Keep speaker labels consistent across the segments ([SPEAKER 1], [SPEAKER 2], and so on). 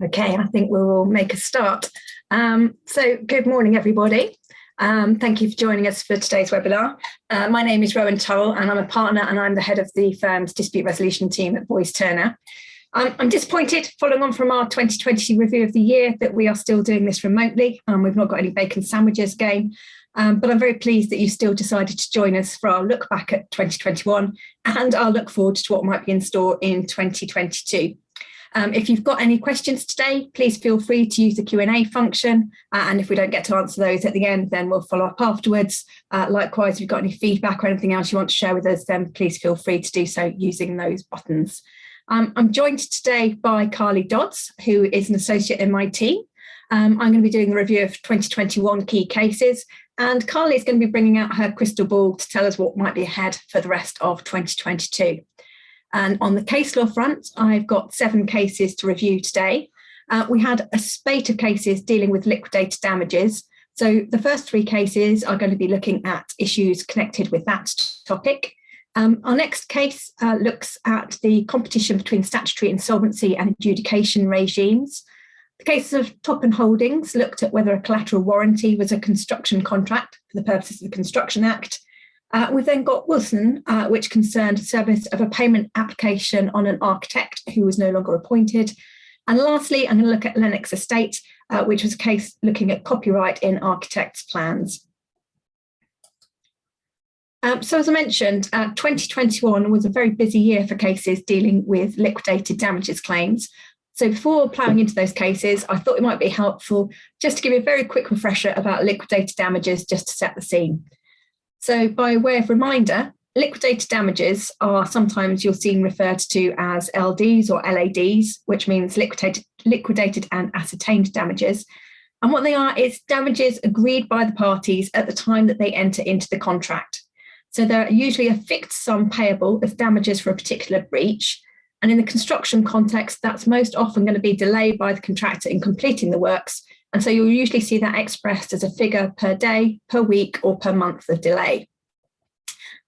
[SPEAKER 1] Okay, I think we will make a start. So good morning, everybody. Thank you for joining us for today's webinar. My name is Rowan Turrall and I'm a partner and I'm the head of the firm's dispute resolution team at Boyce Turner. I'm disappointed, following on from our 2020 review of the year, that we are still doing this remotely. We've not got any bacon sandwiches again, but I'm very pleased that you've still decided to join us for our look back at 2021 and our look forward to what might be in store in 2022. If you've got any questions today, please feel free to use the Q&A function. And if we don't get to answer those at the end, then we'll follow up afterwards. Likewise, if you've got any feedback or anything else you want to share with us, then please feel free to do so using those buttons. I'm joined today by Carly Dodds, who is an associate in my team. I'm going to be doing the review of 2021 key cases, and Carly is going to be bringing out her crystal ball to tell us what might be ahead for the rest of 2022. And on the case law front, I've got 7 cases to review today. We had a spate of cases dealing with liquidated damages. So the first 3 cases are going to be looking at issues connected with that topic. Our next case looks at the competition between statutory insolvency and adjudication regimes. The case of Top and Holdings looked at whether a collateral warranty was a construction contract for the purposes of the Construction Act. We've then got Wilson, which concerned service of a payment application on an architect who was no longer appointed. And lastly, I'm going to look at Lennox Estate, which was a case looking at copyright in architects' plans. So as I mentioned, 2021 was a very busy year for cases dealing with liquidated damages claims. So before ploughing into those cases, I thought it might be helpful just to give you a very quick refresher about liquidated damages, just to set the scene. So by way of reminder, liquidated damages are sometimes you'll see referred to as LDs or LADs, which means liquidated and ascertained damages. And what they are is damages agreed by the parties at the time that they enter into the contract. So they're usually a fixed sum payable as damages for a particular breach. And in the construction context, that's most often going to be delay by the contractor in completing the works. And so you'll usually see that expressed as a figure per day, per week, or per month of delay.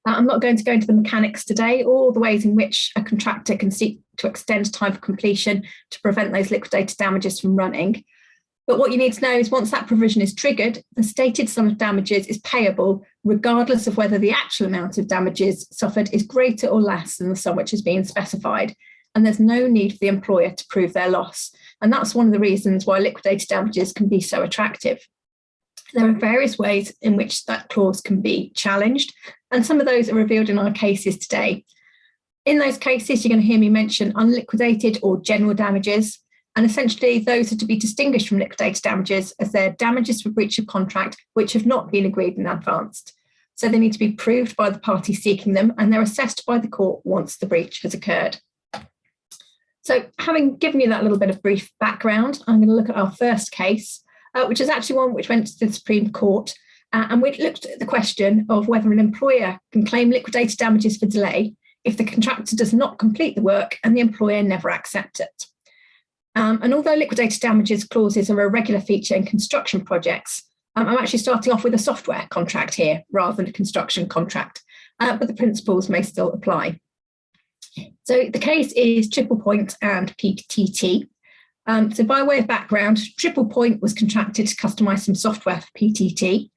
[SPEAKER 1] I'm not going to go into the mechanics today or the ways in which a contractor can seek to extend time for completion to prevent those liquidated damages from running. But what you need to know is once that provision is triggered, the stated sum of damages is payable regardless of whether the actual amount of damages suffered is greater or less than the sum which is being specified. And there's no need for the employer to prove their loss. And that's one of the reasons why liquidated damages can be so attractive. There are various ways in which that clause can be challenged, and some of those are revealed in our cases today. In those cases, you're going to hear me mention unliquidated or general damages. And essentially, those are to be distinguished from liquidated damages as they're damages for breach of contract which have not been agreed in advance. So they need to be proved by the party seeking them, and they're assessed by the court once the breach has occurred. So having given you that little bit of brief background, I'm going to look at our first case, which is actually one which went to the Supreme Court. And we looked at the question of whether an employer can claim liquidated damages for delay if the contractor does not complete the work and the employer never accepts it. And although liquidated damages clauses are a regular feature in construction projects, I'm actually starting off with a software contract here rather than a construction contract, but the principles may still apply. So the case is Triple Point and PTT. So by way of background, Triple Point was contracted to customise some software for PTT.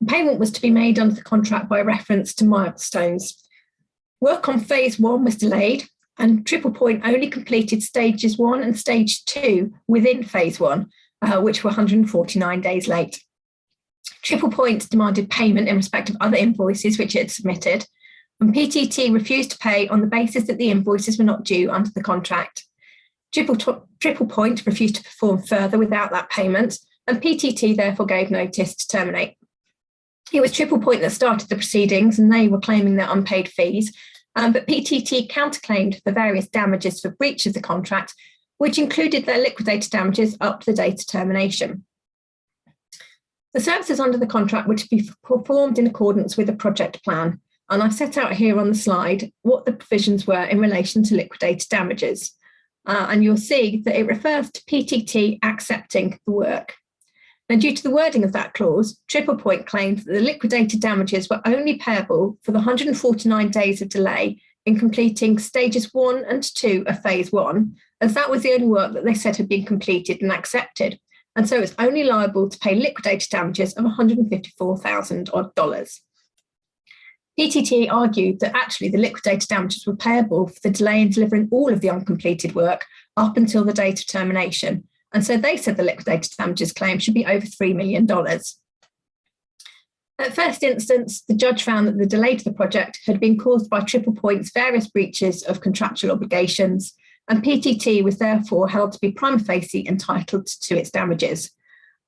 [SPEAKER 1] The payment was to be made under the contract by reference to milestones. Work on phase 1 was delayed, and Triple Point only completed stages 1 and stage 2 within phase 1, which were 149 days late. Triple Point demanded payment in respect of other invoices which it had submitted, and PTT refused to pay on the basis that the invoices were not due under the contract. Triple Point refused to perform further without that payment, and PTT therefore gave notice to terminate. It was Triple Point that started the proceedings, and they were claiming their unpaid fees, but PTT counterclaimed the various damages for breach of the contract, which included their liquidated damages up to the date of termination. The services under the contract were to be performed in accordance with a project plan, and I've set out here on the slide what the provisions were in relation to liquidated damages. And you'll see that it refers to PTT accepting the work. Now, due to the wording of that clause, Triple Point claimed that the liquidated damages were only payable for the 149 days of delay in completing stages 1 and 2 of phase 1, as that was the only work that they said had been completed and accepted. And so it's only liable to pay liquidated damages of $154,000 odd. PTT argued that actually the liquidated damages were payable for the delay in delivering all of the uncompleted work up until the date of termination. And so they said the liquidated damages claim should be over $3 million. At first instance, the judge found that the delay to the project had been caused by Triple Point's various breaches of contractual obligations, and PTT was therefore held to be prima facie entitled to its damages.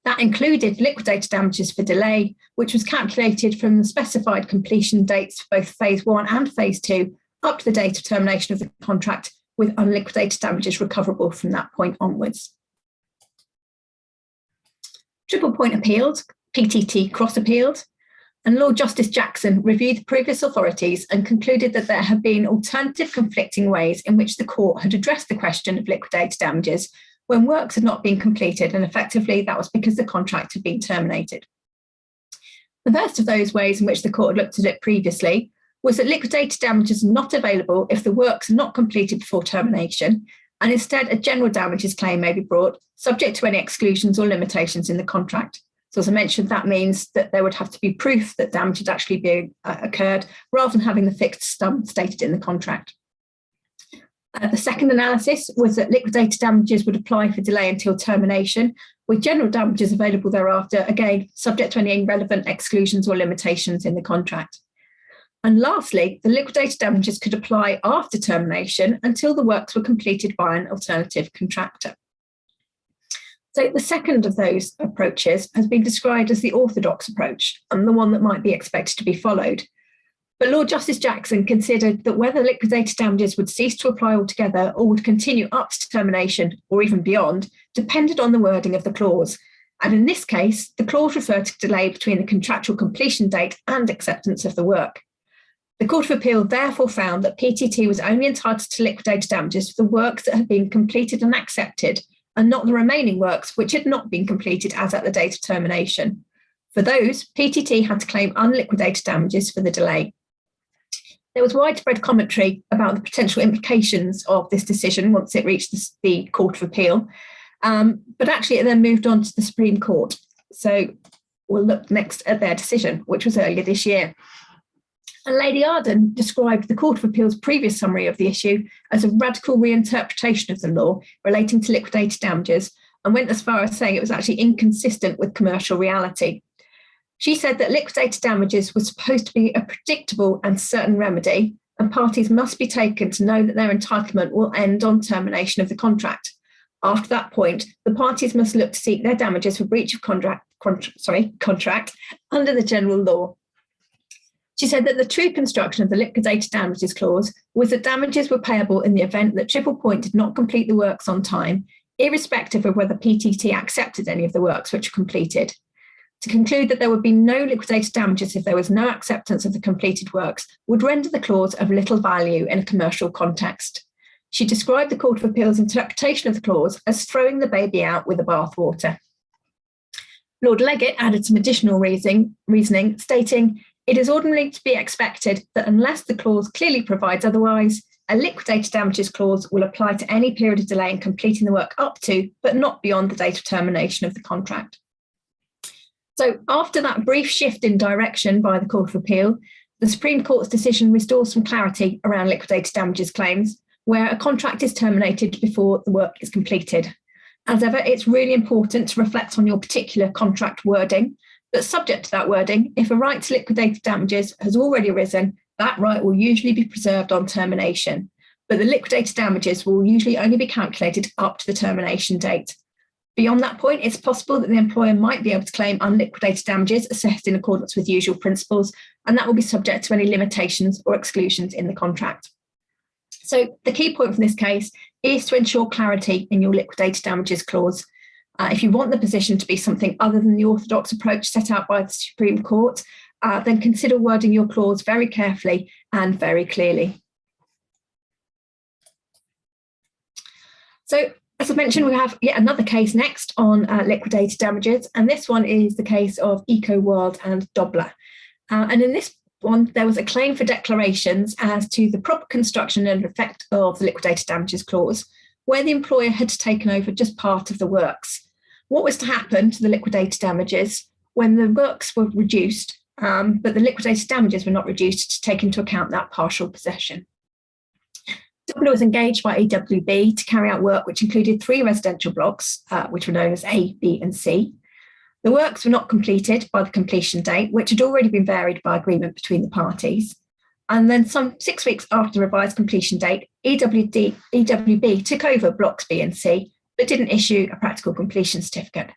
[SPEAKER 1] That included liquidated damages for delay, which was calculated from the specified completion dates for both phase 1 and phase 2 up to the date of termination of the contract, with unliquidated damages recoverable from that point onwards. Triple Point appealed, PTT cross-appealed, and Lord Justice Jackson reviewed the previous authorities and concluded that there had been alternative conflicting ways in which the court had addressed the question of liquidated damages when works had not been completed, and effectively that was because the contract had been terminated. The first of those ways in which the court had looked at it previously was that liquidated damages are not available if the works are not completed before termination, and instead a general damages claim may be brought, subject to any exclusions or limitations in the contract. So as I mentioned, that means that there would have to be proof that damage had actually occurred, rather than having the fixed sum stated in the contract. The second analysis was that liquidated damages would apply for delay until termination, with general damages available thereafter, again, subject to any relevant exclusions or limitations in the contract. And lastly, the liquidated damages could apply after termination until the works were completed by an alternative contractor. So the second of those approaches has been described as the orthodox approach, and the one that might be expected to be followed. But Lord Justice Jackson considered that whether liquidated damages would cease to apply altogether or would continue up to termination or even beyond depended on the wording of the clause. And in this case, the clause referred to delay between the contractual completion date and acceptance of the work. The Court of Appeal therefore found that PTT was only entitled to liquidated damages for the works that had been completed and accepted, and not the remaining works which had not been completed as at the date of termination. For those, PTT had to claim unliquidated damages for the delay. There was widespread commentary about the potential implications of this decision once it reached the Court of Appeal, but actually it then moved on to the Supreme Court. So we'll look next at their decision, which was earlier this year. And Lady Arden described the Court of Appeal's previous summary of the issue as a radical reinterpretation of the law relating to liquidated damages, and went as far as saying it was actually inconsistent with commercial reality. She said that liquidated damages was supposed to be a predictable and certain remedy, and parties must be taken to know that their entitlement will end on termination of the contract. After that point, the parties must look to seek their damages for breach of contract under the general law. She said that the true construction of the liquidated damages clause was that damages were payable in the event that Triple Point did not complete the works on time, irrespective of whether PTT accepted any of the works which were completed. To conclude that there would be no liquidated damages if there was no acceptance of the completed works would render the clause of little value in a commercial context. She described the Court of Appeal's interpretation of the clause as throwing the baby out with the bathwater. Lord Leggett added some additional reasoning, stating, "It is ordinarily to be expected that unless the clause clearly provides otherwise, a liquidated damages clause will apply to any period of delay in completing the work up to, but not beyond the date of termination of the contract." So after that brief shift in direction by the Court of Appeal, the Supreme Court's decision restores some clarity around liquidated damages claims, where a contract is terminated before the work is completed. As ever, it's really important to reflect on your particular contract wording, but subject to that wording, if a right to liquidated damages has already arisen, that right will usually be preserved on termination, but the liquidated damages will usually only be calculated up to the termination date. Beyond that point, it's possible that the employer might be able to claim unliquidated damages assessed in accordance with usual principles, and that will be subject to any limitations or exclusions in the contract. So the key point from this case is to ensure clarity in your liquidated damages clause. If you want the position to be something other than the orthodox approach set out by the Supreme Court, then consider wording your clause very carefully and very clearly. So, as I mentioned, we have yet another case next on liquidated damages, and this one is the case of EcoWorld and Dobler. And in this One, there was a claim for declarations as to the proper construction and effect of the liquidated damages clause, where the employer had taken over just part of the works. What was to happen to the liquidated damages when the works were reduced, but the liquidated damages were not reduced to take into account that partial possession? Dobler was engaged by EWB to carry out work which included 3 residential blocks, which were known as A, B, and C. The works were not completed by the completion date, which had already been varied by agreement between the parties. And then some 6 weeks after the revised completion date, EWB took over blocks B and C, but didn't issue a practical completion certificate.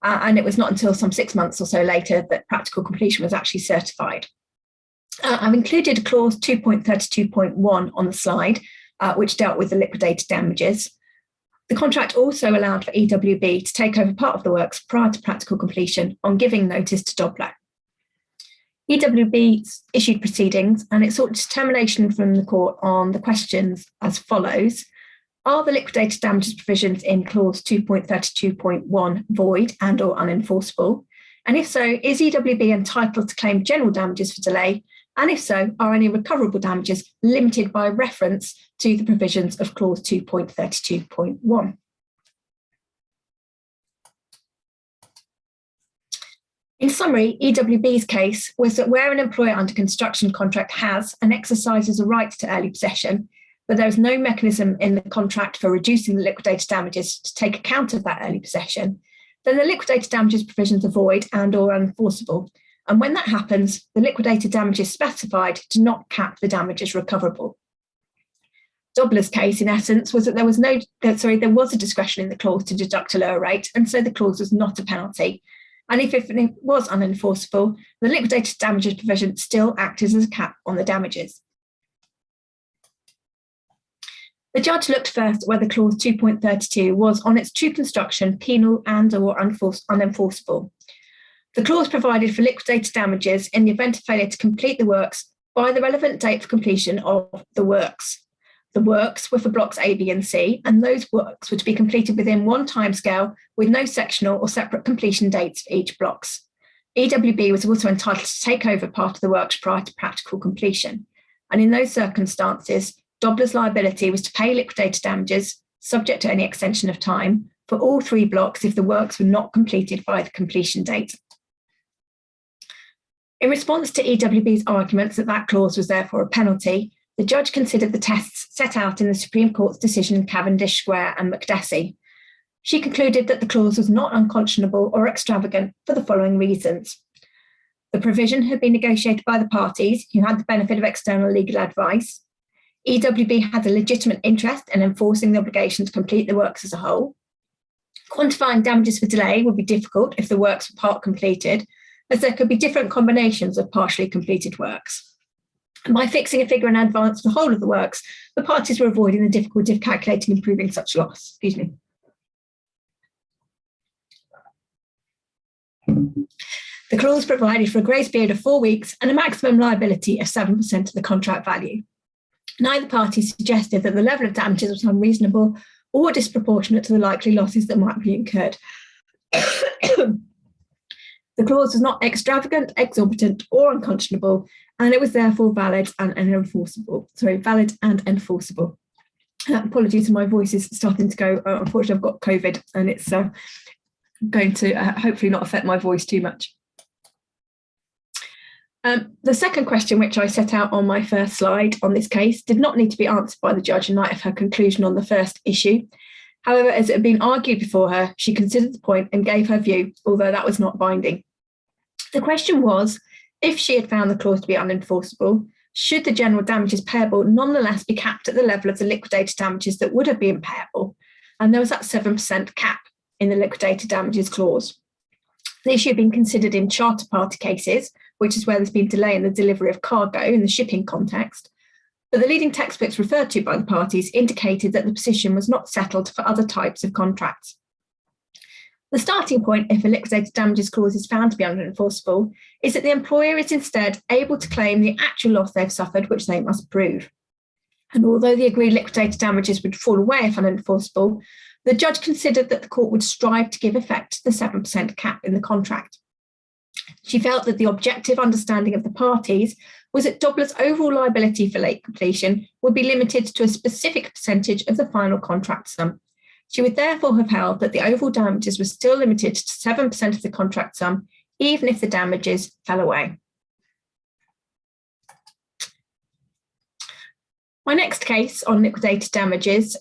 [SPEAKER 1] And it was not until some 6 months or so later that practical completion was actually certified. I've included a clause 2.32.1 on the slide, which dealt with the liquidated damages. The contract also allowed for EWB to take over part of the works prior to practical completion on giving notice to Dobler. EWB issued proceedings and it sought determination from the court on the questions as follows. Are the liquidated damages provisions in clause 2.32.1 void and or unenforceable? And if so, is EWB entitled to claim general damages for delay? And if so, are any recoverable damages limited by reference to the provisions of clause 2.32.1? In summary, EWB's case was that where an employer under construction contract has and exercises a right to early possession, but there is no mechanism in the contract for reducing the liquidated damages to take account of that early possession, then the liquidated damages provisions are void and or unenforceable. And when that happens, the liquidated damages specified do not cap the damages recoverable. Dobler's case, in essence, was that there was a discretion in the clause to deduct a lower rate, and so the clause was not a penalty. And if it was unenforceable, the liquidated damages provision still acted as a cap on the damages. The judge looked first at whether clause 2.32 was on its true construction penal and or unenforceable. The clause provided for liquidated damages in the event of failure to complete the works by the relevant date for completion of the works. The works were for blocks A, B, and C, and those works were to be completed within one timescale with no sectional or separate completion dates for each blocks. EWB was also entitled to take over part of the works prior to practical completion. And in those circumstances, Dobler's liability was to pay liquidated damages, subject to any extension of time, for all 3 blocks if the works were not completed by the completion date. In response to EWB's arguments that that clause was therefore a penalty, the judge considered the tests set out in the Supreme Court's decision in Cavendish Square and McDessie. She concluded that the clause was not unconscionable or extravagant for the following reasons. The provision had been negotiated by the parties who had the benefit of external legal advice. EWB had a legitimate interest in enforcing the obligation to complete the works as a whole. Quantifying damages for delay would be difficult if the works were part completed, as there could be different combinations of partially completed works. And by fixing a figure in advance for the whole of the works, the parties were avoiding the difficulty of calculating and proving such loss. The clause provided for a grace period of 4 weeks and a maximum liability of 7% of the contract value. Neither party suggested that the level of damages was unreasonable or disproportionate to the likely losses that might be incurred. The clause was not extravagant, exorbitant, or unconscionable, and it was therefore valid and enforceable. Apologies, my voice is starting to go. Unfortunately, I've got COVID, and it's going to hopefully not affect my voice too much. The second question, which I set out on my first slide on this case, did not need to be answered by the judge in light of her conclusion on the first issue. However, as it had been argued before her, she considered the point and gave her view, although that was not binding. The question was, if she had found the clause to be unenforceable, should the general damages payable nonetheless be capped at the level of the liquidated damages that would have been payable? And there was that 7% cap in the liquidated damages clause. The issue had been considered in charter party cases, which is where there's been delay in the delivery of cargo in the shipping context. But the leading textbooks referred to by the parties indicated that the position was not settled for other types of contracts. The starting point, if a liquidated damages clause is found to be unenforceable, is that the employer is instead able to claim the actual loss they've suffered, which they must prove. And although the agreed liquidated damages would fall away if unenforceable, the judge considered that the court would strive to give effect to the 7% cap in the contract. She felt that the objective understanding of the parties was that Dobler's overall liability for late completion would be limited to a specific percentage of the final contract sum. She would therefore have held that the overall damages were still limited to 7% of the contract sum, even if the damages fell away. My next case on liquidated damages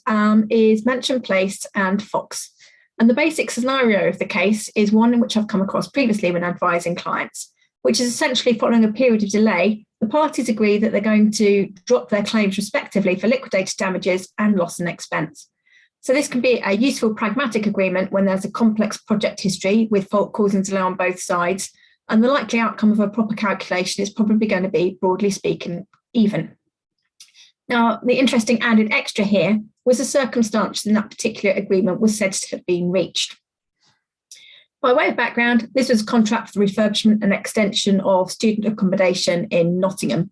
[SPEAKER 1] is Mansion Place and Fox. And the basic scenario of the case is one in which I've come across previously when advising clients, which is essentially following a period of delay, the parties agree that they're going to drop their claims respectively for liquidated damages and loss and expense. So this can be a useful pragmatic agreement when there's a complex project history with fault causing delay on both sides, and the likely outcome of a proper calculation is probably going to be, broadly speaking, even. Now, the interesting added extra here was the circumstance in that particular agreement was said to have been reached. By way of background, this was a contract for refurbishment and extension of student accommodation in Nottingham.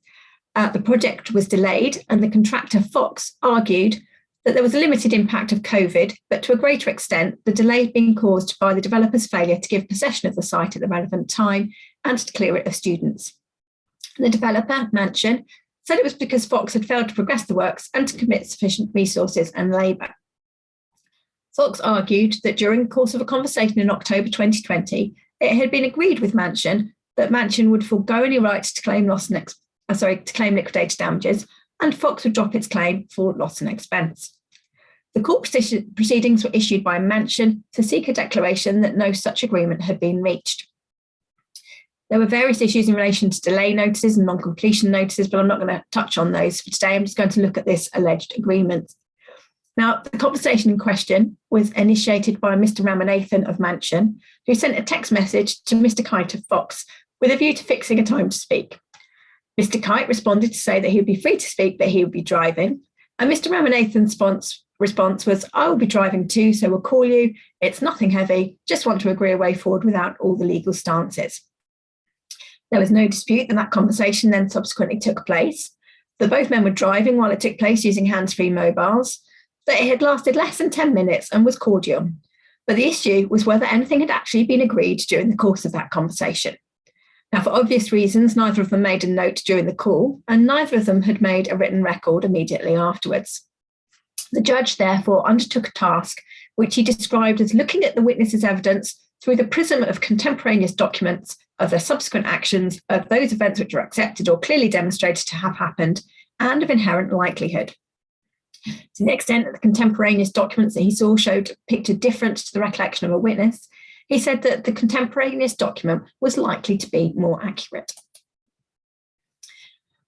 [SPEAKER 1] The project was delayed, and the contractor Fox argued that there was a limited impact of COVID, but to a greater extent, the delay had been caused by the developer's failure to give possession of the site at the relevant time and to clear it of students. The developer, Mansion, said it was because Fox had failed to progress the works and to commit sufficient resources and labour. Fox argued that during the course of a conversation in October 2020, it had been agreed with Mansion that Mansion would forego any right to claim claim liquidated damages, and Fox would drop its claim for loss and expense. The court proceedings were issued by Mansion to seek a declaration that no such agreement had been reached. There were various issues in relation to delay notices and non-completion notices, but I'm not going to touch on those for today. I'm just going to look at this alleged agreement. Now, the conversation in question was initiated by Mr. Ramanathan of Mansion, who sent a text message to Mr. Kite of Fox with a view to fixing a time to speak. Mr. Kite responded to say that he would be free to speak, but he would be driving. And Mr. Ramanathan's response was, I will be driving too, so we'll call you. It's nothing heavy, just want to agree a way forward without all the legal stances. There was no dispute that conversation then subsequently took place, that both men were driving while it took place using hands-free mobiles, that it had lasted less than 10 minutes and was cordial. But the issue was whether anything had actually been agreed during the course of that conversation. Now, for obvious reasons, neither of them made a note during the call, and neither of them had made a written record immediately afterwards. The judge therefore undertook a task which he described as looking at the witness's evidence through the prism of contemporaneous documents, of their subsequent actions, of those events which are accepted or clearly demonstrated to have happened, and of inherent likelihood. To the extent that the contemporaneous documents that he saw showed a picture different to the recollection of a witness, he said that the contemporaneous document was likely to be more accurate.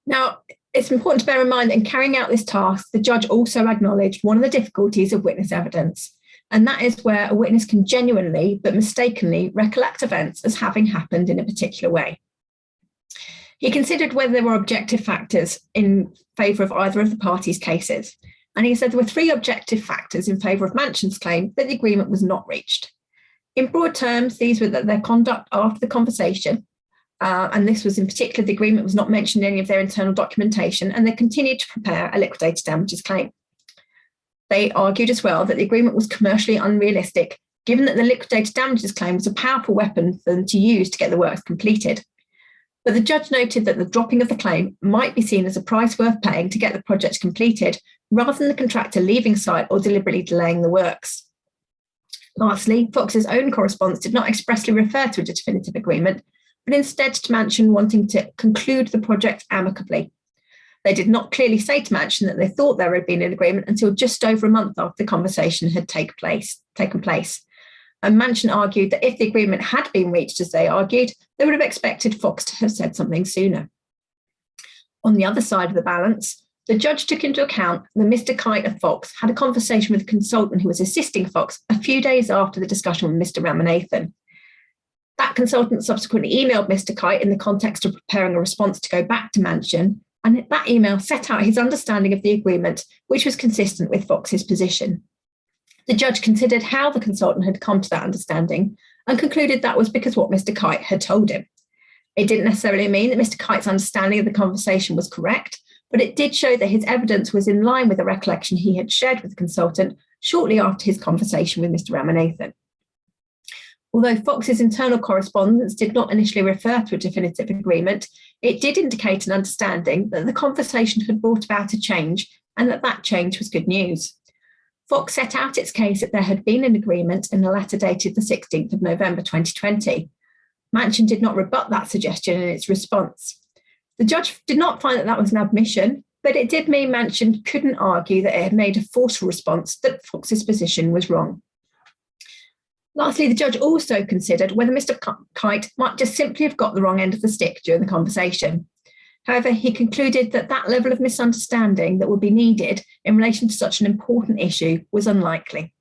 [SPEAKER 1] Now, it's important to bear in mind that in carrying out this task, the judge also acknowledged one of the difficulties of witness evidence, and that is where a witness can genuinely but mistakenly recollect events as having happened in a particular way. He considered whether there were objective factors in favour of either of the parties' cases, and he said there were three objective factors in favour of Mansion's claim that the agreement was not reached. In broad terms, these were that their conduct after the conversation, and this was in particular, the agreement was not mentioned in any of their internal documentation, and they continued to prepare a liquidated damages claim. They argued as well that the agreement was commercially unrealistic, given that the liquidated damages claim was a powerful weapon for them to use to get the works completed. But the judge noted that the dropping of the claim might be seen as a price worth paying to get the project completed, rather than the contractor leaving site or deliberately delaying the works. Lastly, Fox's own correspondence did not expressly refer to a definitive agreement, but instead to Mansion wanting to conclude the project amicably. They did not clearly say to Mansion that they thought there had been an agreement until just over a month after the conversation had taken place. And Mansion argued that if the agreement had been reached, as they argued, they would have expected Fox to have said something sooner. On the other side of the balance, the judge took into account that Mr. Kite of Fox had a conversation with a consultant who was assisting Fox a few days after the discussion with Mr. Ramanathan. That consultant subsequently emailed Mr. Kite in the context of preparing a response to go back to Mansion, and that email set out his understanding of the agreement, which was consistent with Fox's position. The judge considered how the consultant had come to that understanding and concluded that was because what Mr. Kite had told him. It didn't necessarily mean that Mr. Kite's understanding of the conversation was correct, but it did show that his evidence was in line with the recollection he had shared with the consultant shortly after his conversation with Mr. Ramanathan. Although Fox's internal correspondence did not initially refer to a definitive agreement, it did indicate an understanding that the conversation had brought about a change and that change was good news. Fox set out its case that there had been an agreement in a letter dated the 16th of November 2020. Mansion did not rebut that suggestion in its response. The judge did not find that that was an admission, but it did mean Mansion couldn't argue that it had made a forceful response that Fox's position was wrong. Lastly, the judge also considered whether Mr. Kite might just simply have got the wrong end of the stick during the conversation. However, he concluded that that level of misunderstanding that would be needed in relation to such an important issue was unlikely.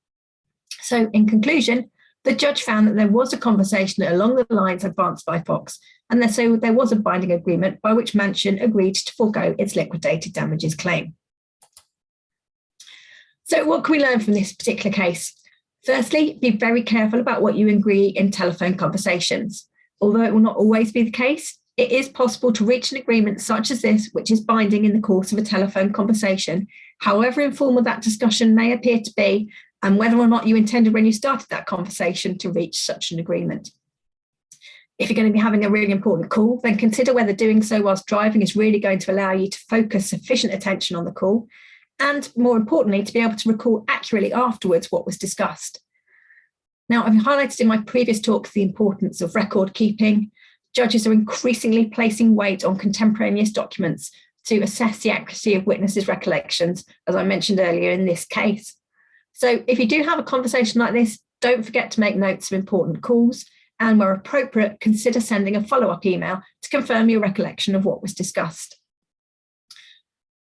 [SPEAKER 1] So, in conclusion, the judge found that there was a conversation along the lines advanced by Fox, and so there was a binding agreement by which Mansion agreed to forego its liquidated damages claim. So, what can we learn from this particular case? Firstly, be very careful about what you agree in telephone conversations. Although it will not always be the case, it is possible to reach an agreement such as this, which is binding in the course of a telephone conversation, however informal that discussion may appear to be, and whether or not you intended when you started that conversation to reach such an agreement. If you're going to be having a really important call, then consider whether doing so whilst driving is really going to allow you to focus sufficient attention on the call, and more importantly, to be able to recall accurately afterwards what was discussed. Now, I've highlighted in my previous talks the importance of record keeping. Judges are increasingly placing weight on contemporaneous documents to assess the accuracy of witnesses' recollections, as I mentioned earlier in this case. So if you do have a conversation like this, don't forget to make notes of important calls, and where appropriate, consider sending a follow-up email to confirm your recollection of what was discussed.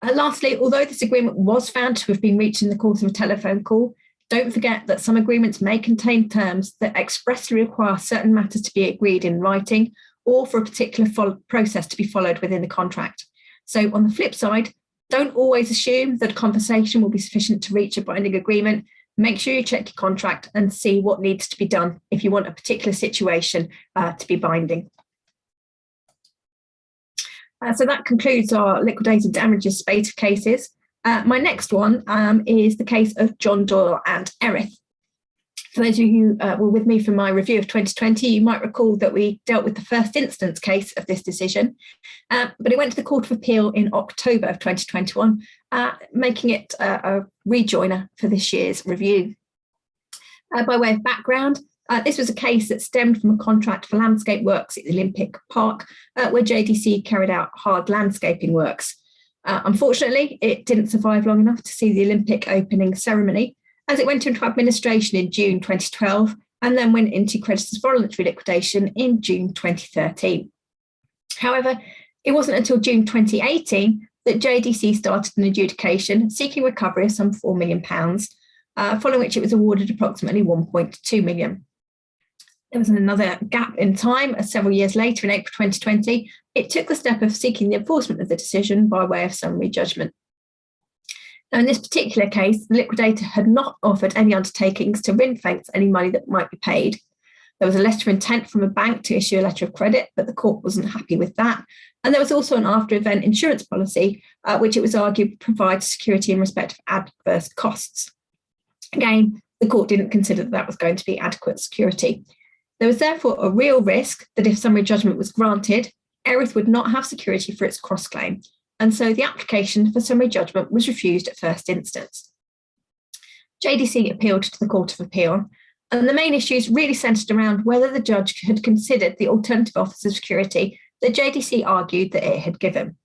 [SPEAKER 1] Lastly, although this agreement was found to have been reached in the course of a telephone call, don't forget that some agreements may contain terms that expressly require certain matters to be agreed in writing or for a particular process to be followed within the contract. So on the flip side, don't always assume that a conversation will be sufficient to reach a binding agreement. Make sure you check your contract and see what needs to be done if you want a particular situation to be binding. So that concludes our liquidated damages spate of cases. My next one is the case of John Doyle and Erith. For those of you who were with me for my review of 2020, you might recall that we dealt with the first instance case of this decision, but it went to the Court of Appeal in October of 2021, making it a rejoiner for this year's review. By way of background, this was a case that stemmed from a contract for landscape works at the Olympic Park, where JDC carried out hard landscaping works. Unfortunately, it didn't survive long enough to see the Olympic opening ceremony, as it went into administration in June 2012 and then went into creditors' voluntary liquidation in June 2013. However, it wasn't until June 2018 that JDC started an adjudication seeking recovery of some £4 million, following which it was awarded approximately £1.2 million. There was another gap in time, as several years later in April 2020, it took the step of seeking the enforcement of the decision by way of summary judgment. Now, in this particular case, the liquidator had not offered any undertakings to ring-fence any money that might be paid. There was a letter of intent from a bank to issue a letter of credit, but the court wasn't happy with that. And there was also an after-event insurance policy, which it was argued provides security in respect of adverse costs. Again, the court didn't consider that that was going to be adequate security. There was therefore a real risk that if summary judgment was granted, Erith would not have security for its cross-claim, and so the application for summary judgment was refused at first instance. JDC appealed to the Court of Appeal, and the main issues really centred around whether the judge had considered the alternative offers of security that JDC argued that it had given.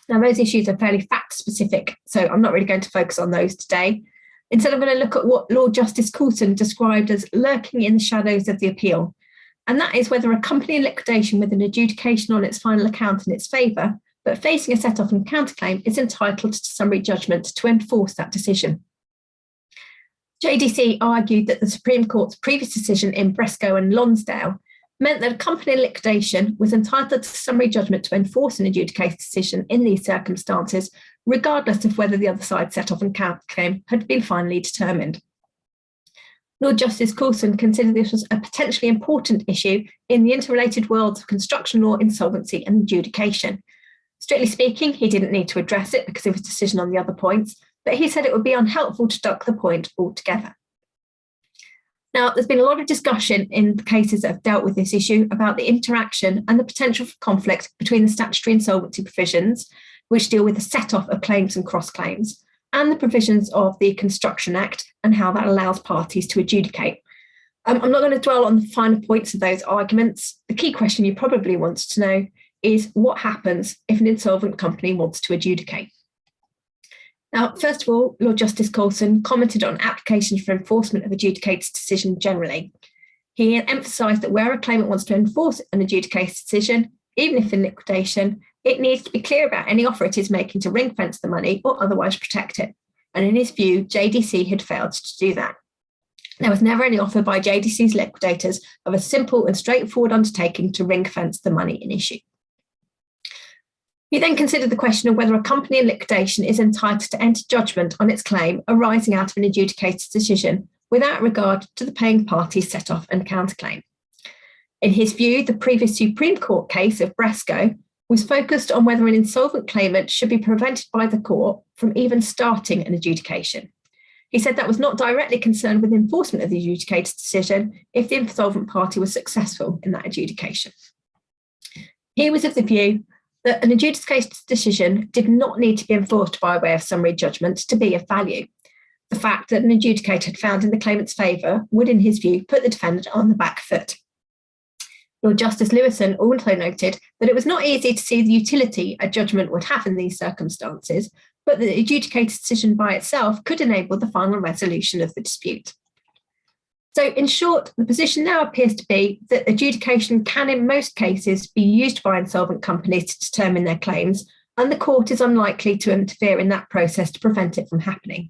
[SPEAKER 1] Now, those issues are fairly fact-specific, so I'm not really going to focus on those today. Instead, I'm going to look at what Lord Justice Coulson described as lurking in the shadows of the appeal, and that is whether a company in liquidation with an adjudication on its final account in its favour, but facing a set-off and counterclaim, is entitled to summary judgment to enforce that decision. JDC argued that the Supreme Court's previous decision in Brescoe and Lonsdale meant that a company in liquidation was entitled to summary judgment to enforce an adjudicated decision in these circumstances, regardless of whether the other side's set-off and counterclaim had been finally determined. Lord Justice Coulson considered this was a potentially important issue in the interrelated worlds of construction law, insolvency, and adjudication. Strictly speaking, he didn't need to address it because of his decision on the other points, but he said it would be unhelpful to duck the point altogether. Now, there's been a lot of discussion in the cases that have dealt with this issue about the interaction and the potential for conflict between the statutory insolvency provisions, which deal with the set-off of claims and cross-claims, and the provisions of the Construction Act and how that allows parties to adjudicate. I'm not going to dwell on the finer points of those arguments. The key question you probably want to know is what happens if an insolvent company wants to adjudicate. Now, first of all, Lord Justice Coulson commented on applications for enforcement of adjudicate's decision generally. He emphasised that where a claimant wants to enforce an adjudicate's decision, even if in liquidation, it needs to be clear about any offer it is making to ring-fence the money or otherwise protect it. And in his view, JDC had failed to do that. There was never any offer by JDC's liquidators of a simple and straightforward undertaking to ring-fence the money in issue. He then considered the question of whether a company in liquidation is entitled to enter judgment on its claim arising out of an adjudicator's decision without regard to the paying party's set-off and counterclaim. In his view, the previous Supreme Court case of Bresco was focused on whether an insolvent claimant should be prevented by the court from even starting an adjudication. He said that was not directly concerned with enforcement of the adjudicator's decision if the insolvent party was successful in that adjudication. He was of the view that an adjudicator's decision did not need to be enforced by way of summary judgment to be of value. The fact that an adjudicator had found in the claimant's favour would, in his view, put the defendant on the back foot. Lord Justice Lewison also noted that it was not easy to see the utility a judgment would have in these circumstances, but that the adjudicator's decision by itself could enable the final resolution of the dispute. So, in short, the position now appears to be that adjudication can, in most cases, be used by insolvent companies to determine their claims, and the court is unlikely to interfere in that process to prevent it from happening.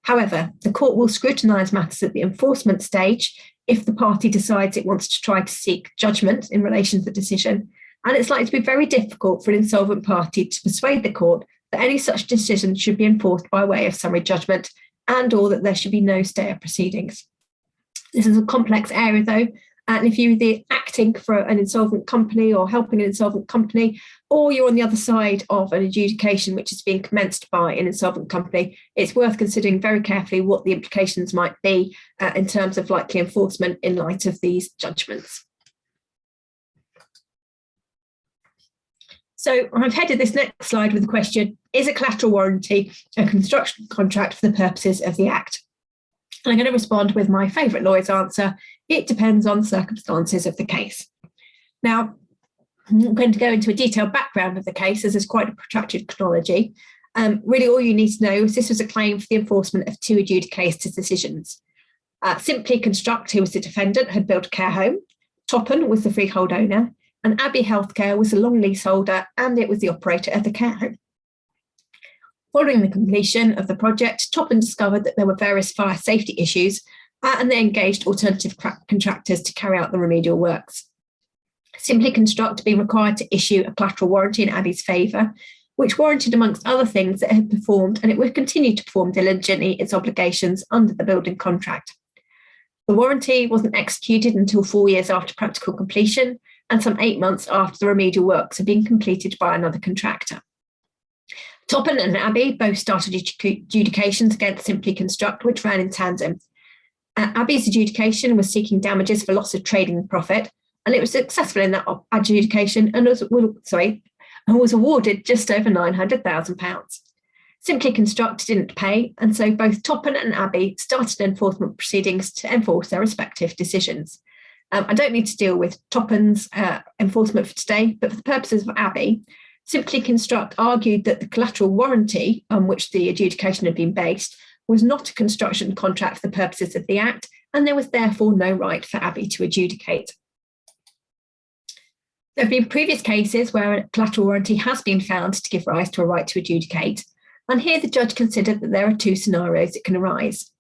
[SPEAKER 1] However, the court will scrutinise matters at the enforcement stage if the party decides it wants to try to seek judgment in relation to the decision, and it's likely to be very difficult for an insolvent party to persuade the court that any such decision should be enforced by way of summary judgment and or that there should be no stay of proceedings. This is a complex area, though, and if you're acting for an insolvent company or helping an insolvent company, or you're on the other side of an adjudication which is being commenced by an insolvent company, it's worth considering very carefully what the implications might be in terms of likely enforcement in light of these judgments. So I've headed this next slide with the question, is a collateral warranty a construction contract for the purposes of the Act? And I'm going to respond with my favourite lawyer's answer, it depends on the circumstances of the case. Now, I'm going to go into a detailed background of the case as there's quite a protracted chronology. Really all you need to know is this was a claim for the enforcement of two adjudicators' decisions. Simply Construct, who was the defendant, had built a care home. Toppen was the freehold owner, and Abbey Healthcare was the long leaseholder, and it was the operator of the care home. Following the completion of the project, Toppen discovered that there were various fire safety issues, and they engaged alternative contractors to carry out the remedial works. Simply Construct being required to issue a collateral warranty in Abbey's favour, which warranted, amongst other things, that it had performed and it would continue to perform diligently its obligations under the building contract. The warranty wasn't executed until 4 years after practical completion and some 8 months after the remedial works had been completed by another contractor. Toppen and Abbey both started adjudications against Simply Construct, which ran in tandem. Abbey's adjudication was seeking damages for loss of trading profit, and it was successful in that adjudication and was awarded just over £900,000. Simply Construct didn't pay, and so both Toppen and Abbey started enforcement proceedings to enforce their respective decisions. I don't need to deal with Toppen's enforcement for today, but for the purposes of Abbey, Simply Construct argued that the collateral warranty on which the adjudication had been based was not a construction contract for the purposes of the Act, and there was therefore no right for Abbey to adjudicate. There have been previous cases where a collateral warranty has been found to give rise to a right to adjudicate, and here the judge considered that there are two scenarios that can arise.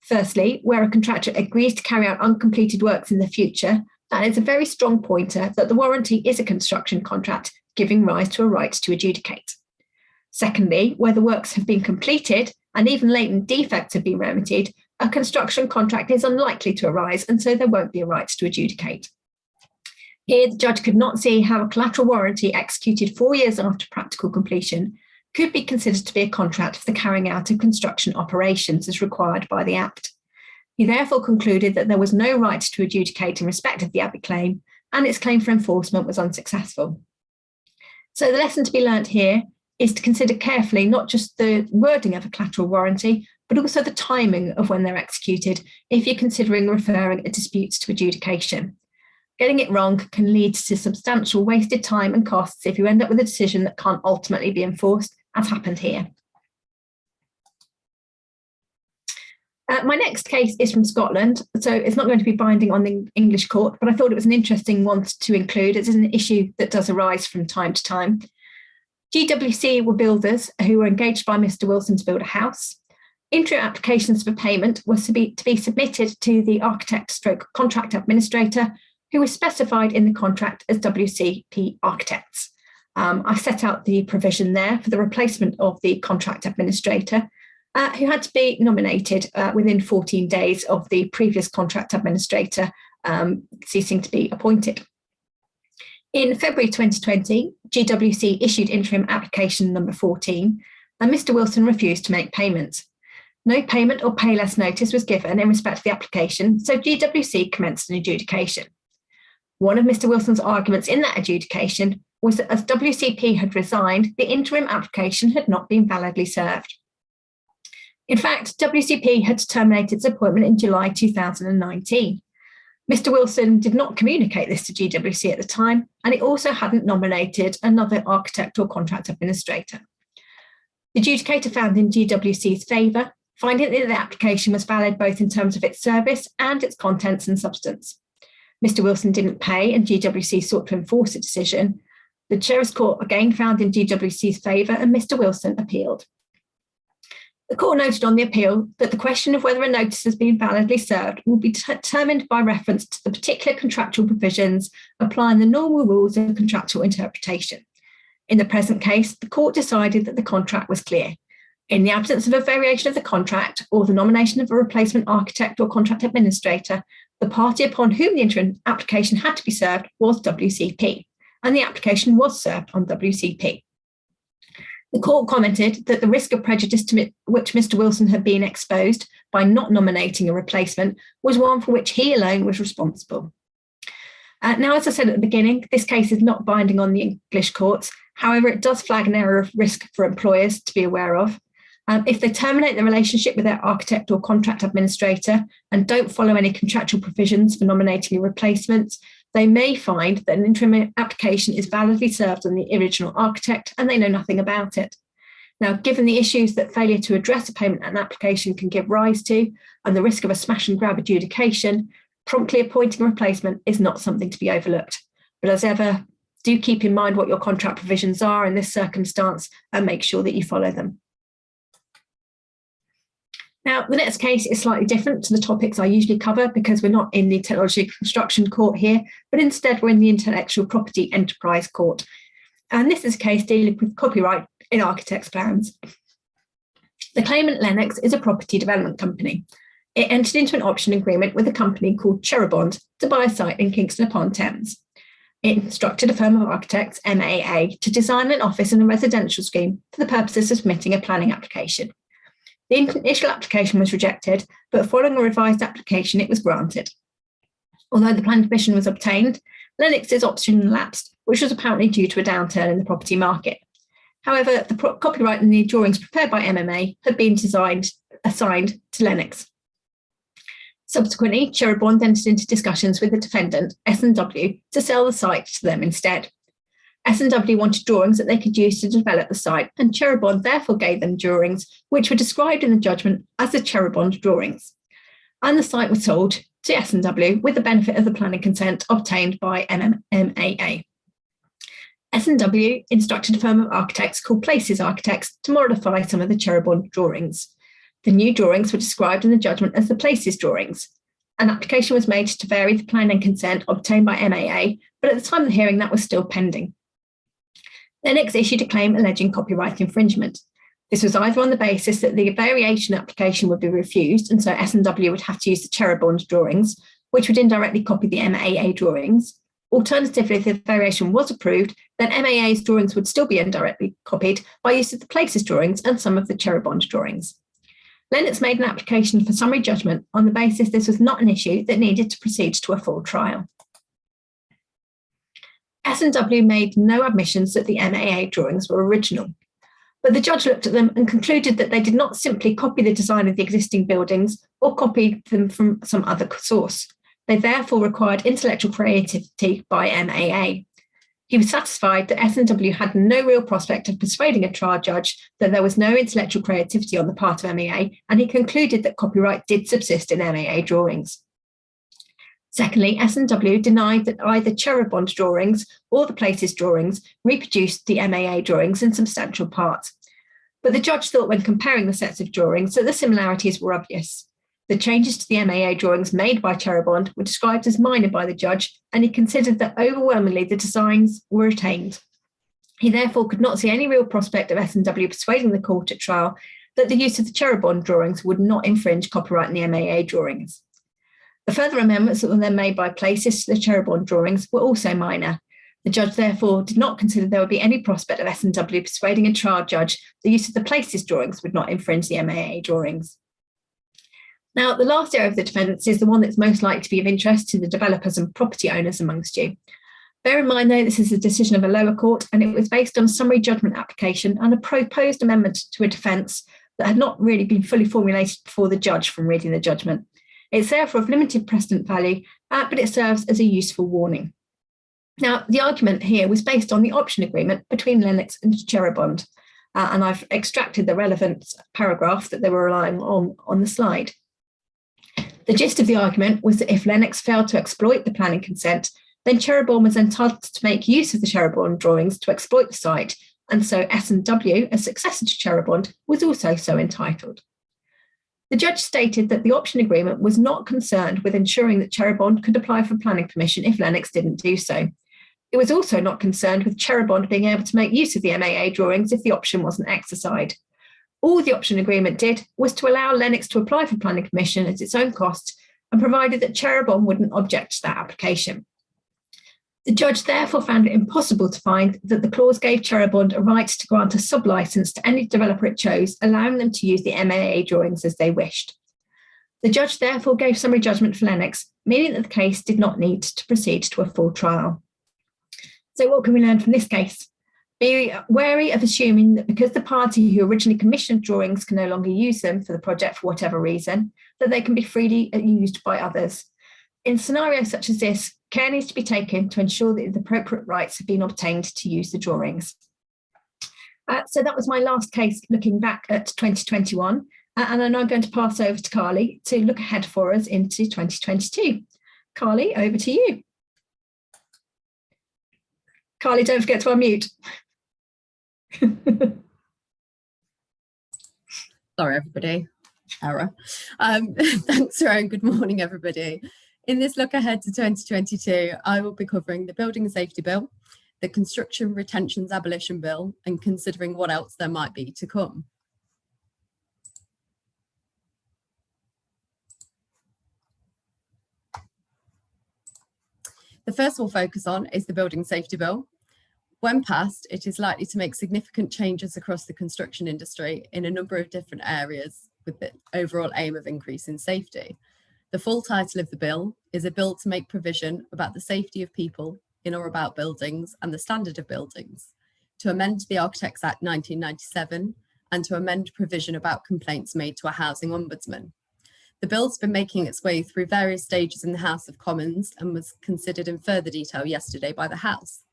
[SPEAKER 1] Firstly, where a contractor agrees to carry out uncompleted works in the future, that is a very strong pointer that the warranty is a construction contract giving rise to a right to adjudicate. Secondly, where the works have been completed and even latent defects have been remedied, a construction contract is unlikely to arise, and so there won't be a right to adjudicate. Here, the judge could not see how a collateral warranty executed 4 years after practical completion could be considered to be a contract for the carrying out of construction operations as required by the Act. He therefore concluded that there was no right to adjudicate in respect of the Abbey claim, and its claim for enforcement was unsuccessful. So the lesson to be learnt here is to consider carefully not just the wording of a collateral warranty, but also the timing of when they're executed if you're considering referring a dispute to adjudication. Getting it wrong can lead to substantial wasted time and costs if you end up with a decision that can't ultimately be enforced, as happened here. My next case is from Scotland, so it's not going to be binding on the English court, but I thought it was an interesting one to include. It's an issue that does arise from time to time. GWC were builders who were engaged by Mr. Wilson to build a house. Interim applications for payment were to be submitted to the architect/contract administrator, who was specified in the contract as WCP Architects. I set out the provision there for the replacement of the contract administrator, who had to be nominated within 14 days of the previous contract administrator ceasing to be appointed. In February 2020, GWC issued interim application number 14, and Mr. Wilson refused to make payment. No payment or pay less notice was given in respect of the application, so GWC commenced an adjudication. One of Mr. Wilson's arguments in that adjudication was that as WCP had resigned, the interim application had not been validly served. In fact, WCP had terminated its appointment in July 2019. Mr. Wilson did not communicate this to GWC at the time, and it also hadn't nominated another architect or contract administrator. The adjudicator found in GWC's favour, finding that the application was valid both in terms of its service and its contents and substance. Mr. Wilson didn't pay, and GWC sought to enforce the decision. The Sheriff's Court again found in GWC's favour, and Mr. Wilson appealed. The court noted on the appeal that the question of whether a notice has been validly served will be determined by reference to the particular contractual provisions applying the normal rules of contractual interpretation. In the present case, the court decided that the contract was clear. In the absence of a variation of the contract or the nomination of a replacement architect or contract administrator, the party upon whom the interim application had to be served was WCP, and the application was served on WCP. The court commented that the risk of prejudice to which Mr. Wilson had been exposed by not nominating a replacement was one for which he alone was responsible. Now, as I said at the beginning, this case is not binding on the English courts. However, it does flag an area of risk for employers to be aware of. If they terminate the relationship with their architect or contract administrator and don't follow any contractual provisions for nominating a replacement, they may find that an interim application is validly served on the original architect and they know nothing about it. Now, given the issues that failure to address a payment and application can give rise to and the risk of a smash and grab adjudication, promptly appointing a replacement is not something to be overlooked. But as ever, do keep in mind what your contract provisions are in this circumstance and make sure that you follow them. Now, the next case is slightly different to the topics I usually cover because we're not in the technology construction court here, but instead we're in the intellectual property enterprise court. And this is a case dealing with copyright in architects' plans. The claimant, Lennox, is a property development company. It entered into an option agreement with a company called Cherubond to buy a site in Kingston upon Thames. It instructed a firm of architects, MAA, to design an office and a residential scheme for the purposes of submitting a planning application. The initial application was rejected, but following a revised application, it was granted. Although the planning permission was obtained, Lennox's option lapsed, which was apparently due to a downturn in the property market. However, the copyright in the drawings prepared by MMA had been assigned to Lennox. Subsequently, Cherubond entered into discussions with the defendant, S&W, to sell the site to them instead. S&W wanted drawings that they could use to develop the site, and Cherubond therefore gave them drawings which were described in the judgment as the Cherubond drawings. And the site was sold to S&W with the benefit of the planning consent obtained by MAA. S&W instructed a firm of architects called Places Architects to modify some of the Cherubond drawings. The new drawings were described in the judgment as the Places drawings. An application was made to vary the planning consent obtained by MAA, but at the time of the hearing that was still pending. Lennox issued a claim alleging copyright infringement. This was either on the basis that the variation application would be refused, and so S&W would have to use the Cherubond drawings, which would indirectly copy the MAA drawings. Alternatively, if the variation was approved, then MAA's drawings would still be indirectly copied by use of the Places drawings and some of the Cherubond drawings. Lennox made an application for summary judgment on the basis this was not an issue that needed to proceed to a full trial. S&W made no admissions that the MAA drawings were original, but the judge looked at them and concluded that they did not simply copy the design of the existing buildings or copy them from some other source. They therefore required intellectual creativity by MAA. He was satisfied that S&W had no real prospect of persuading a trial judge that there was no intellectual creativity on the part of MAA, and he concluded that copyright did subsist in MAA drawings. Secondly, S&W denied that either Cherubond drawings or the Places drawings reproduced the MAA drawings in substantial part. But the judge thought when comparing the sets of drawings that the similarities were obvious. The changes to the MAA drawings made by Cherubond were described as minor by the judge, and he considered that overwhelmingly the designs were retained. He therefore could not see any real prospect of S&W persuading the court at trial that the use of the Cherubond drawings would not infringe copyright in the MAA drawings. The further amendments that were then made by Places to the Cherubond drawings were also minor. The judge therefore did not consider there would be any prospect of S&W persuading a trial judge the use of the Places drawings would not infringe the MAA drawings. Now, the last area of the defence is the one that's most likely to be of interest to the developers and property owners amongst you. Bear in mind, though, this is a decision of a lower court, and it was based on a summary judgment application and a proposed amendment to a defence that had not really been fully formulated before the judge from reading the judgment. It's therefore of limited precedent value, but it serves as a useful warning. Now, the argument here was based on the option agreement between Lennox and Cherubond, and I've extracted the relevant paragraph that they were relying on the slide. The gist of the argument was that if Lennox failed to exploit the planning consent, then Cherubond was entitled to make use of the Cherubond drawings to exploit the site, and so S&W, as successor to Cherubond, was also so entitled. The judge stated that the option agreement was not concerned with ensuring that Cherubond could apply for planning permission if Lennox didn't do so. It was also not concerned with Cherubond being able to make use of the MAA drawings if the option wasn't exercised. All the option agreement did was to allow Lennox to apply for planning permission at its own cost, and provided that Cherubond wouldn't object to that application. The judge therefore found it impossible to find that the clause gave Cherubond a right to grant a sub-licence to any developer it chose, allowing them to use the MAA drawings as they wished. The judge therefore gave summary judgment for Lennox, meaning that the case did not need to proceed to a full trial. So what can we learn from this case? Be wary of assuming that because the party who originally commissioned drawings can no longer use them for the project for whatever reason, that they can be freely used by others. In scenarios such as this, care needs to be taken to ensure that the appropriate rights have been obtained to use the drawings. So that was my last case looking back at 2021, and I'm now going to pass over to Carly to look ahead for us into 2022. Carly, over to you. Carly, don't forget to unmute.
[SPEAKER 2] Sorry, everybody. Error. Thanks, Rowan. Good morning, everybody. In this look ahead to 2022, I will be covering the Building Safety Bill, the Construction Retentions Abolition Bill, and considering what else there might be to come. The first we'll focus on is the Building Safety Bill. When passed, it is likely to make significant changes across the construction industry in a number of different areas with the overall aim of increasing safety. The full title of the bill is a bill to make provision about the safety of people in or about buildings and the standard of buildings, to amend the Architects Act 1997, and to amend provision about complaints made to a housing ombudsman. The bill's been making its way through various stages in the House of Commons and was considered in further detail yesterday by the House.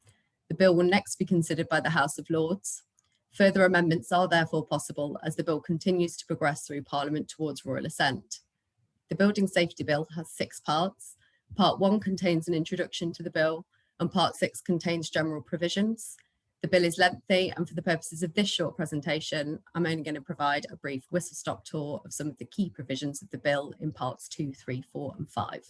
[SPEAKER 2] The bill will next be considered by the House of Lords. Further amendments are therefore possible as the bill continues to progress through Parliament towards royal assent. The Building Safety Bill has 6 parts. Part 1 contains an introduction to the bill, and Part 6 contains general provisions. The bill is lengthy, and for the purposes of this short presentation, I'm only going to provide a brief whistle-stop tour of some of the key provisions of the bill in Parts 2, 3, 4 and 5.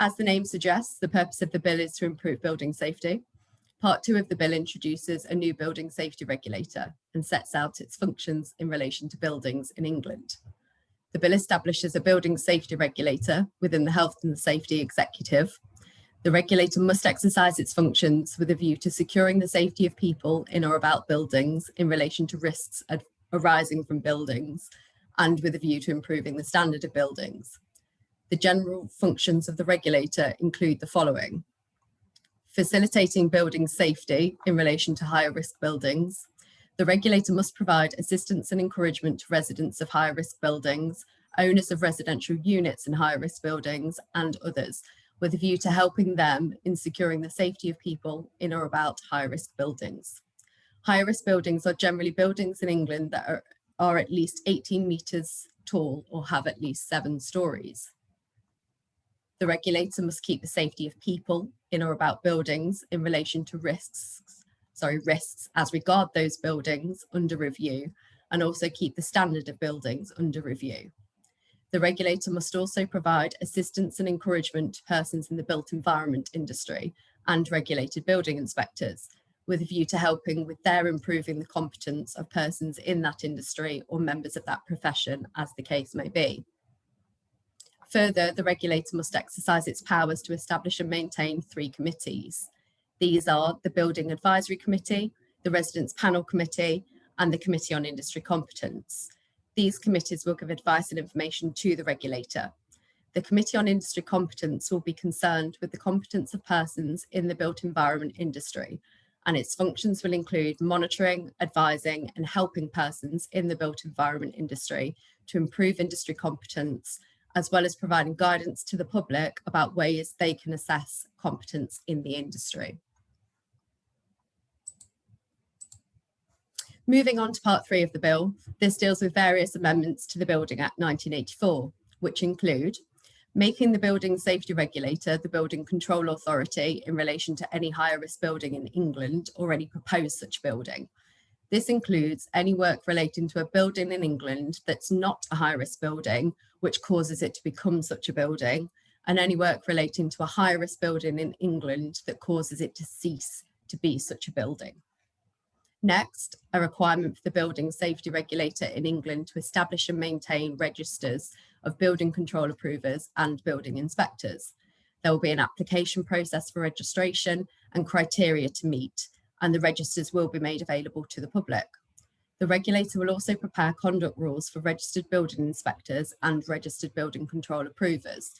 [SPEAKER 2] As the name suggests, the purpose of the bill is to improve building safety. Part 2 of the bill introduces a new building safety regulator and sets out its functions in relation to buildings in England. The bill establishes a building safety regulator within the Health and Safety Executive. The regulator must exercise its functions with a view to securing the safety of people in or about buildings in relation to risks arising from buildings, and with a view to improving the standard of buildings. The general functions of the regulator include the following: facilitating building safety in relation to higher risk buildings. The regulator must provide assistance and encouragement to residents of higher risk buildings, owners of residential units in higher risk buildings, and others, with a view to helping them in securing the safety of people in or about high risk buildings. Higher risk buildings are generally buildings in England that are at least 18 metres tall or have at least 7 stories. The regulator must keep the safety of people in or about buildings in relation to risks as regard those buildings under review, and also keep the standard of buildings under review. The regulator must also provide assistance and encouragement to persons in the built environment industry and regulated building inspectors, with a view to helping with their improving the competence of persons in that industry or members of that profession, as the case may be. Further, the regulator must exercise its powers to establish and maintain 3 committees. These are the Building Advisory Committee, the Residents Panel Committee, and the Committee on Industry Competence. These committees will give advice and information to the regulator. The Committee on Industry Competence will be concerned with the competence of persons in the built environment industry, and its functions will include monitoring, advising, and helping persons in the built environment industry to improve industry competence, as well as providing guidance to the public about ways they can assess competence in the industry. Moving on to part 3 of the bill, this deals with various amendments to the Building Act 1984, which include making the Building Safety Regulator the Building Control Authority in relation to any higher risk building in England or any proposed such building. This includes any work relating to a building in England that's not a high risk building, which causes it to become such a building, and any work relating to a high risk building in England that causes it to cease to be such a building. Next, a requirement for the Building Safety Regulator in England to establish and maintain registers of building control approvers and building inspectors. There will be an application process for registration and criteria to meet, and the registers will be made available to the public. The regulator will also prepare conduct rules for registered building inspectors and registered building control approvers.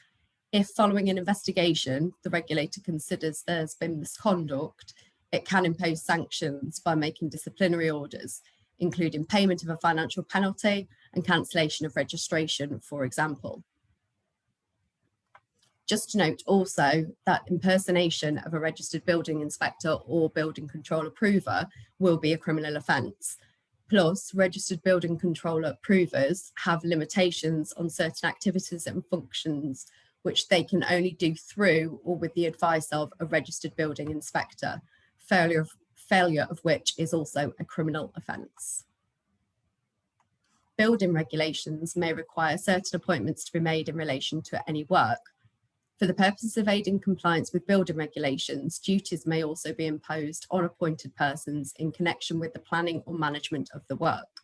[SPEAKER 2] If, following an investigation, the regulator considers there's been misconduct, it can impose sanctions by making disciplinary orders, including payment of a financial penalty and cancellation of registration, for example. Just to note also that impersonation of a registered building inspector or building control approver will be a criminal offence. Plus, registered building control approvers have limitations on certain activities and functions which they can only do through or with the advice of a registered building inspector, failure of which is also a criminal offence. Building regulations may require certain appointments to be made in relation to any work. For the purpose of aiding compliance with building regulations, duties may also be imposed on appointed persons in connection with the planning or management of the work.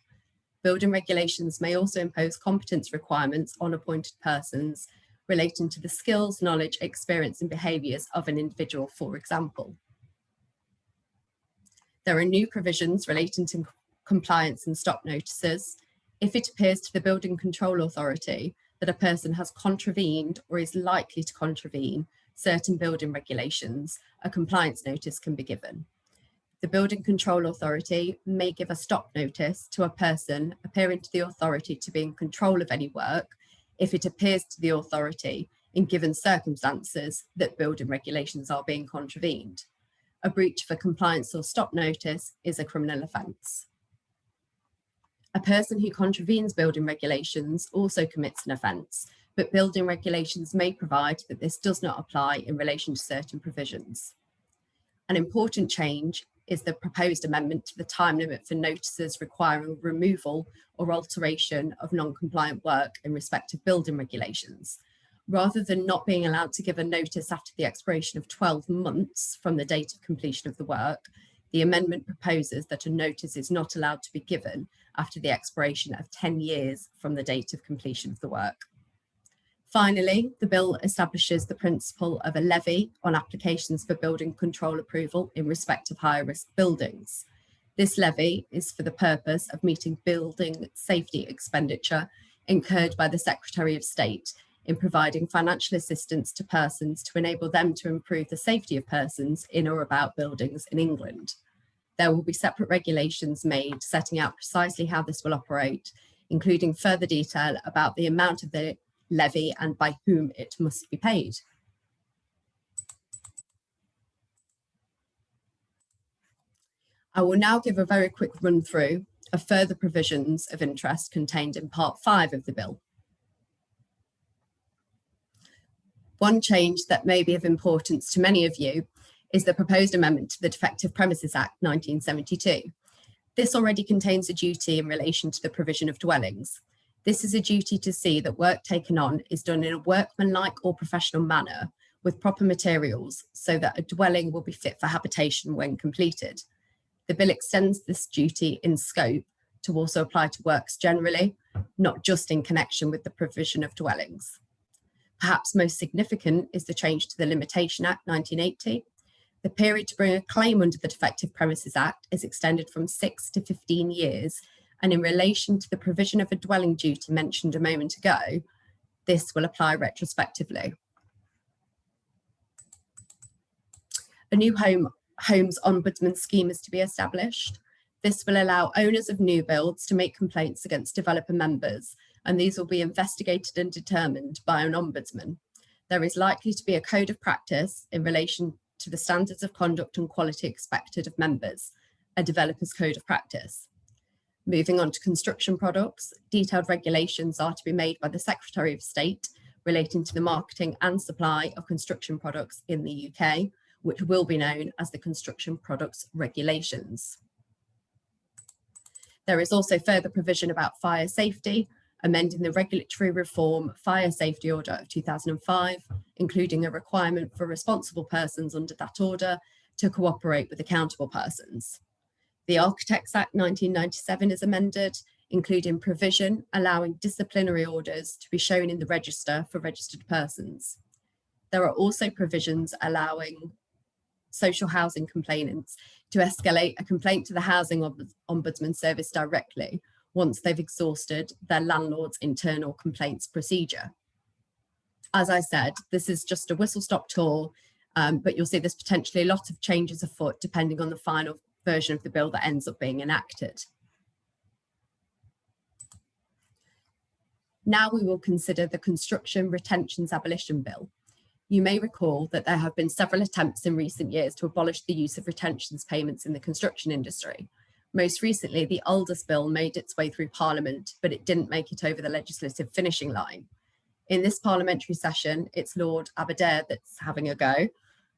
[SPEAKER 2] Building regulations may also impose competence requirements on appointed persons relating to the skills, knowledge, experience, and behaviours of an individual, for example. There are new provisions relating to compliance and stop notices. If it appears to the Building Control Authority that a person has contravened or is likely to contravene certain building regulations, a compliance notice can be given. The Building Control Authority may give a stop notice to a person appearing to the authority to be in control of any work if it appears to the authority in given circumstances that building regulations are being contravened. A breach of a compliance or stop notice is a criminal offence. A person who contravenes building regulations also commits an offence, but building regulations may provide that this does not apply in relation to certain provisions. An important change is the proposed amendment to the time limit for notices requiring removal or alteration of non-compliant work in respect of building regulations. Rather than not being allowed to give a notice after the expiration of 12 months from the date of completion of the work, the amendment proposes that a notice is not allowed to be given after the expiration of 10 years from the date of completion of the work. Finally, the bill establishes the principle of a levy on applications for building control approval in respect of higher risk buildings. This levy is for the purpose of meeting building safety expenditure incurred by the Secretary of State in providing financial assistance to persons to enable them to improve the safety of persons in or about buildings in England. There will be separate regulations made setting out precisely how this will operate, including further detail about the amount of the levy and by whom it must be paid. I will now give a very quick run through of further provisions of interest contained in Part 5 of the bill. One change that may be of importance to many of you is the proposed amendment to the Defective Premises Act 1972. This already contains a duty in relation to the provision of dwellings. This is a duty to see that work taken on is done in a workmanlike or professional manner with proper materials so that a dwelling will be fit for habitation when completed. The bill extends this duty in scope to also apply to works generally, not just in connection with the provision of dwellings. Perhaps most significant is the change to the Limitation Act 1980. The period to bring a claim under the Defective Premises Act is extended from 6 to 15 years, and in relation to the provision of a dwelling duty mentioned a moment ago, this will apply retrospectively. A new Homes Ombudsman scheme is to be established. This will allow owners of new builds to make complaints against developer members, and these will be investigated and determined by an ombudsman. There is likely to be a code of practice in relation to the standards of conduct and quality expected of members, a developer's code of practice. Moving on to construction products, detailed regulations are to be made by the Secretary of State relating to the marketing and supply of construction products in the UK, which will be known as the Construction Products Regulations. There is also further provision about fire safety, amending the Regulatory Reform Fire Safety Order of 2005, including a requirement for responsible persons under that order to cooperate with accountable persons. The Architects Act 1997 is amended, including provision allowing disciplinary orders to be shown in the register for registered persons. There are also provisions allowing social housing complainants to escalate a complaint to the Housing Ombudsman Service directly once they've exhausted their landlord's internal complaints procedure. As I said, this is just a whistle-stop tour, but you'll see there's potentially a lot of changes afoot depending on the final version of the bill that ends up being enacted. Now we will consider the Construction Retentions Abolition Bill. You may recall that there have been several attempts in recent years to abolish the use of retentions payments in the construction industry. Most recently, the Aldous Bill made its way through Parliament, but it didn't make it over the legislative finishing line. In this parliamentary session, it's Lord Aberdare that's having a go.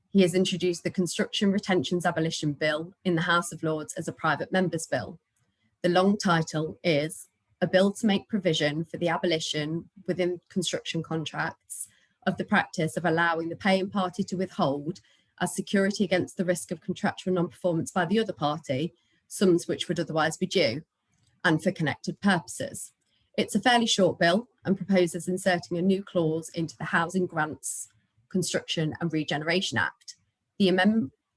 [SPEAKER 2] He has introduced the Construction Retentions Abolition Bill in the House of Lords as a private member's bill. The long title is A Bill to Make Provision for the Abolition within Construction Contracts of the practice of allowing the paying party to withhold as security against the risk of contractual non-performance by the other party, sums which would otherwise be due, and for connected purposes. It's a fairly short bill and proposes inserting a new clause into the Housing Grants, Construction and Regeneration Act. The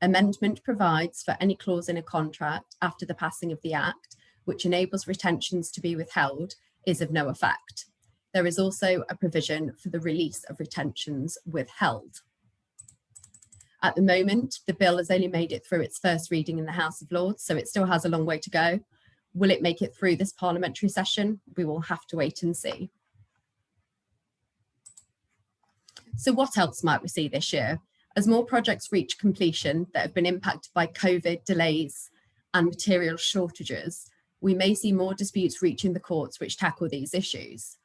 [SPEAKER 2] amendment provides for any clause in a contract after the passing of the Act, which enables retentions to be withheld, is of no effect. There is also a provision for the release of retentions withheld. At the moment, the bill has only made it through its first reading in the House of Lords, so it still has a long way to go. Will it make it through this parliamentary session? We will have to wait and see. So what else might we see this year? As more projects reach completion that have been impacted by COVID delays and material shortages, we may see more disputes reaching the courts which tackle these issues.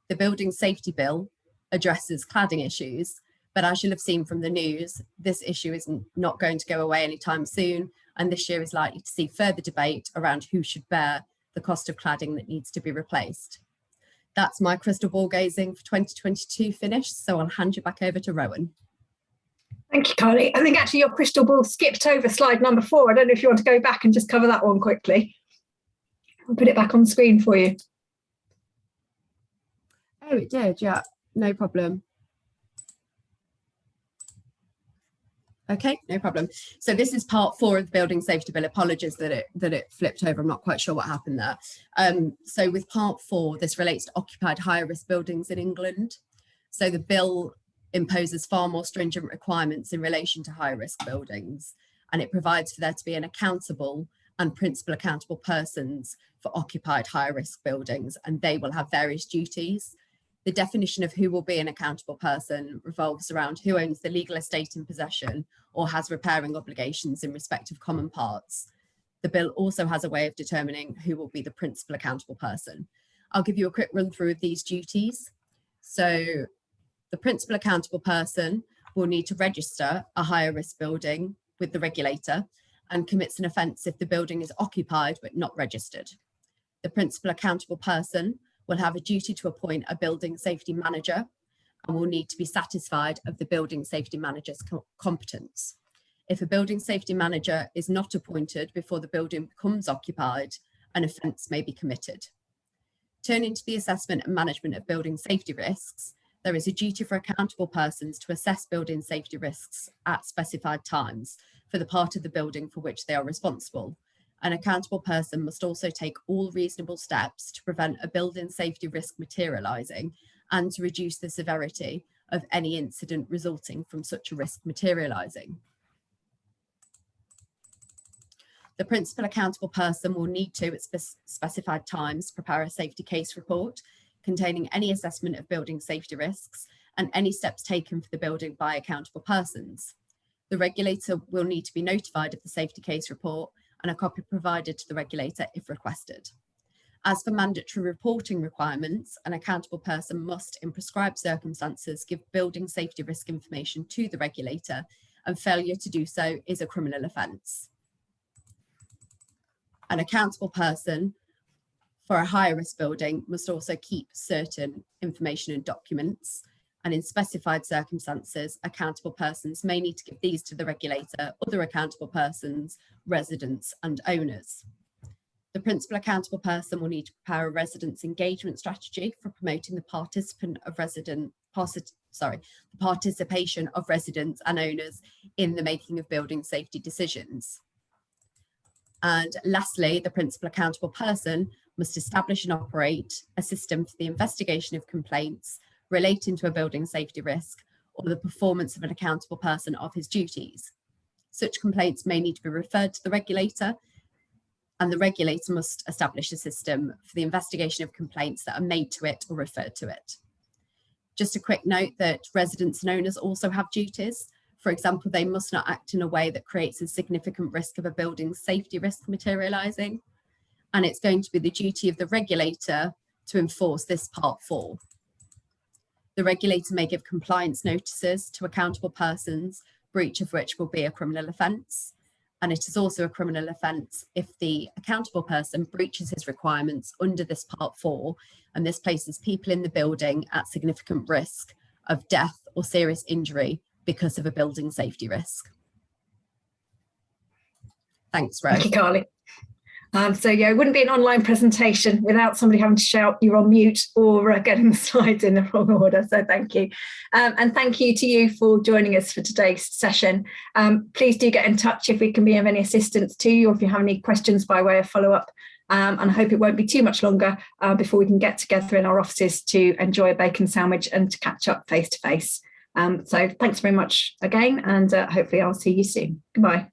[SPEAKER 2] The Building Safety Bill addresses cladding issues, but as you'll have seen from the news, this issue is not going to go away anytime soon, and this year is likely to see further debate around who should bear the cost of cladding that needs to be replaced. That's my crystal ball gazing for 2022 finished, so I'll hand you back over to Rowan.
[SPEAKER 1] Thank you, Carly. I think actually your crystal ball skipped over slide number 4. I don't know if you want to go back and just cover that one quickly. I'll put it back on screen for you.
[SPEAKER 2] Oh, it did, yeah. no problem. Okay, no problem. So this is part 4 of the Building Safety Bill. Apologies that it flipped over. I'm not quite sure what happened there. So with part 4, this relates to occupied higher risk buildings in England. So the bill imposes far more stringent requirements in relation to high risk buildings, and it provides for there to be an accountable and principal accountable persons for occupied higher risk buildings, and they will have various duties. The definition of who will be an accountable person revolves around who owns the legal estate in possession or has repairing obligations in respect of common parts. The bill also has a way of determining who will be the principal accountable person. I'll give you a quick run through of these duties. So the principal accountable person will need to register a higher risk building with the regulator and commits an offence if the building is occupied but not registered. The principal accountable person will have a duty to appoint a building safety manager and will need to be satisfied of the building safety manager's competence. If a building safety manager is not appointed before the building becomes occupied, an offence may be committed. Turning to the assessment and management of building safety risks, there is a duty for accountable persons to assess building safety risks at specified times for the part of the building for which they are responsible. An accountable person must also take all reasonable steps to prevent a building safety risk materialising and to reduce the severity of any incident resulting from such a risk materialising. The principal accountable person will need to, at specified times, prepare a safety case report containing any assessment of building safety risks and any steps taken for the building by accountable persons. The regulator will need to be notified of the safety case report and a copy provided to the regulator if requested. As for mandatory reporting requirements, an accountable person must, in prescribed circumstances, give building safety risk information to the regulator, and failure to do so is a criminal offence. An accountable person for a higher risk building must also keep certain information and documents, and in specified circumstances, accountable persons may need to give these to the regulator, other accountable persons, residents and owners. The principal accountable person will need to prepare a residents' engagement strategy for promoting the participation of residents and owners in the making of building safety decisions. And lastly, the principal accountable person must establish and operate a system for the investigation of complaints relating to a building safety risk or the performance of an accountable person of his duties. Such complaints may need to be referred to the regulator, and the regulator must establish a system for the investigation of complaints that are made to it or referred to it. Just a quick note that residents and owners also have duties. For example, they must not act in a way that creates a significant risk of a building safety risk materialising, and it's going to be the duty of the regulator to enforce this part 4. The regulator may give compliance notices to accountable persons, breach of which will be a criminal offence. And it is also a criminal offence if the accountable person breaches his requirements under this part 4, and this places people in the building at significant risk of death or serious injury because of a building safety risk. Thanks, Ro.
[SPEAKER 1] Thank you, Carly. So yeah, it wouldn't be an online presentation without somebody having to shout you're on mute or getting the slides in the wrong order. So thank you. And thank you to you for joining us for today's session. Please do get in touch if we can be of any assistance to you, or if you have any questions by way of follow-up. And I hope it won't be too much longer before we can get together in our offices to enjoy a bacon sandwich and to catch up face to face. So thanks very much again, and hopefully I'll see you soon. Goodbye.